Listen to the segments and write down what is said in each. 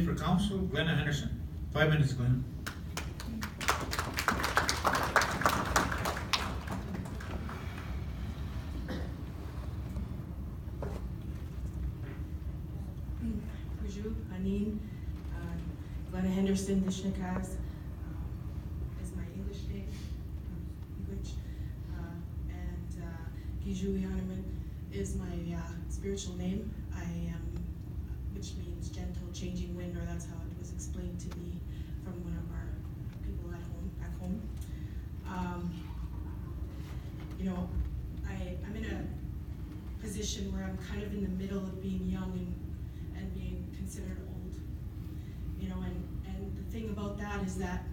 For council, Glenna Henderson. 5 minutes, Glenna. Bonjour, Anine. Glenna Henderson, Dishnikas is my English name, language. And Giju Yanaman is my spiritual name. I am, which means gentle, changing wind, or that's how it was explained to me from one of our people at home. I'm in a position where I'm kind of in the middle of being young and being considered old. And the thing about that is that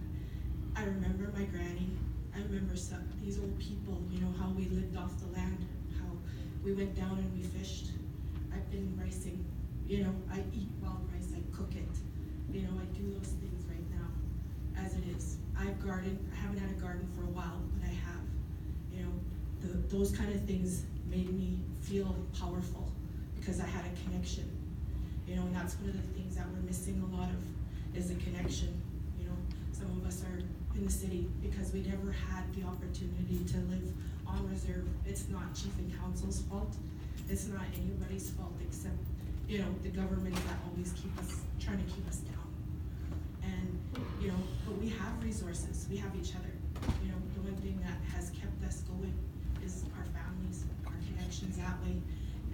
I remember my granny. I remember these old people, how we lived off the land, how we went down and we fished. I've been ricing, I eat wild rice, I cook it. I do those things right now, as it is. I've gardened, I haven't had a garden for a while, but I have. Those kind of things made me feel powerful because I had a connection. And that's one of the things that we're missing a lot of is a connection. Some of us are in the city because we never had the opportunity to live on reserve. It's not Chief and Council's fault. It's not anybody's fault except, the government that always trying to keep us down. And, but we have resources. We have each other. The one thing that has kept us going is our families, our connections that way.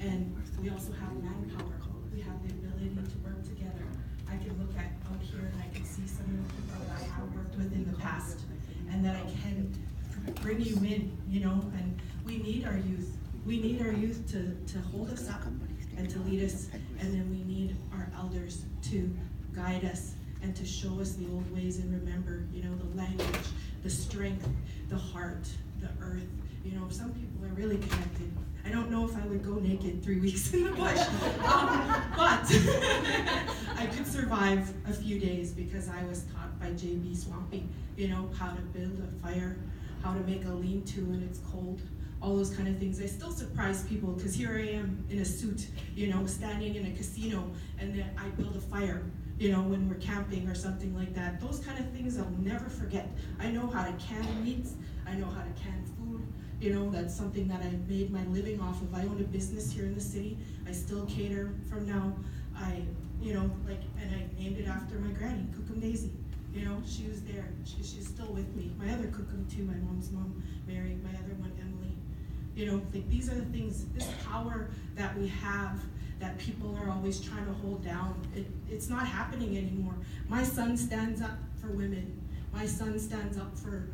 And we also have manpower. We have the ability to work together. I can look out here and I can see some of the people that I have worked with in the past and that I can bring you in, and we need our youth. We need our youth to hold us up and to lead us, and then we need our elders to guide us and to show us the old ways and remember, the language, the strength, the heart, the earth. Some people are really connected. I don't know if I would go naked 3 weeks in the bush, but I could survive a few days because I was taught by J.B. Swampy, how to build a fire, how to make a lean-to when it's cold, all those kind of things. I still surprise people because here I am in a suit, standing in a casino, and then I build a fire, when we're camping or something like that. Those kind of things I'll never forget. I know how to can meats, I know how to can food. That's something that I made my living off of. I own a business here in the city. I still cater from now. And I named it after my granny, Cookum Daisy. She was there. She's still with me. My other Cookum too, my mom's mom, Mary, my other one, Emily. These are the things, this power that we have that people are always trying to hold down. It's not happening anymore. My son stands up for women. My son stands up for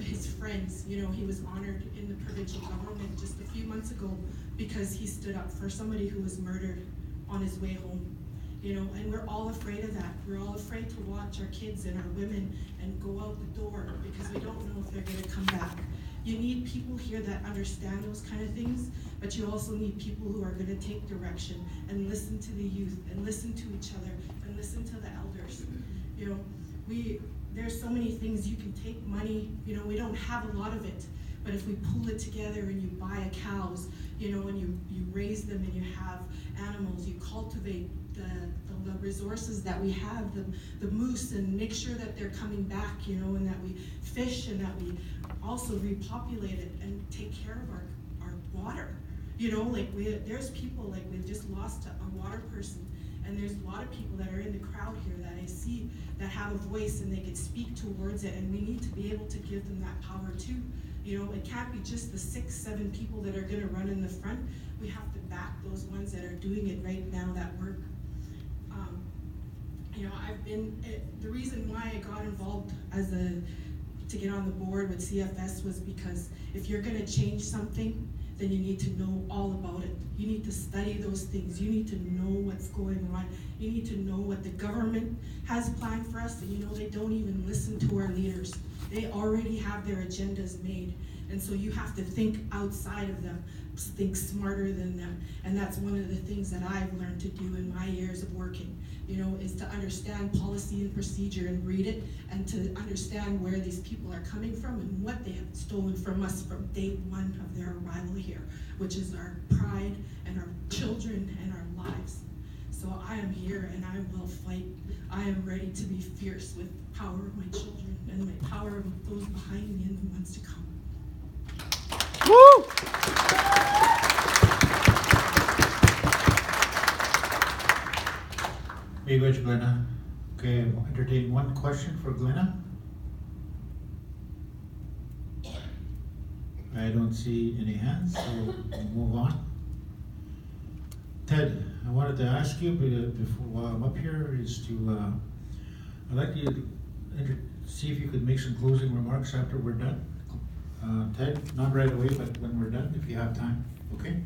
his friends. He was honored in the provincial government just a few months ago because he stood up for somebody who was murdered on his way home. And we're all afraid of that. We're all afraid to watch our kids and our women and go out the door because we don't know if they're gonna come back. You need people here that understand those kind of things, but you also need people who are gonna take direction and listen to the youth and listen to each other and listen to the elders. There's so many things. You can take money, we don't have a lot of it, but if we pull it together and you buy cows, and you raise them and you have animals, you cultivate the resources that we have, the moose, and make sure that they're coming back, and that we fish and that we also repopulate it and take care of our water. There's people, we've just lost a water person. And there's a lot of people that are in the crowd here that I see that have a voice and they can speak towards it, and we need to be able to give them that power too. It can't be just the 6, 7 people that are gonna run in the front. We have to back those ones that are doing it right now that work. The reason why I got involved to get on the board with CFS was because if you're gonna change something, then you need to know all about it. You need to study those things. You need to know what's going on. You need to know what the government has planned for us, and they don't even listen to our leaders. They already have their agendas made, and so you have to think outside of them, think smarter than them, and that's one of the things that I've learned to do in my years of working, is to understand policy and procedure and read it, and to understand where these people are coming from and what they have stolen from us from day one of their arrival here, which is our pride and our children and our lives. So I am here and I will fight I am ready to be fierce with the power of my children and my power of those behind me and the ones to come. Woo! Very good, Glenna. Okay, I'll entertain one question for Glenna. I don't see any hands, so we'll move on. Ted, I wanted to ask you before, while I'm up here, is to, I'd like you to see if you could make some closing remarks after we're done. Ted, not right away, but when we're done, if you have time, okay?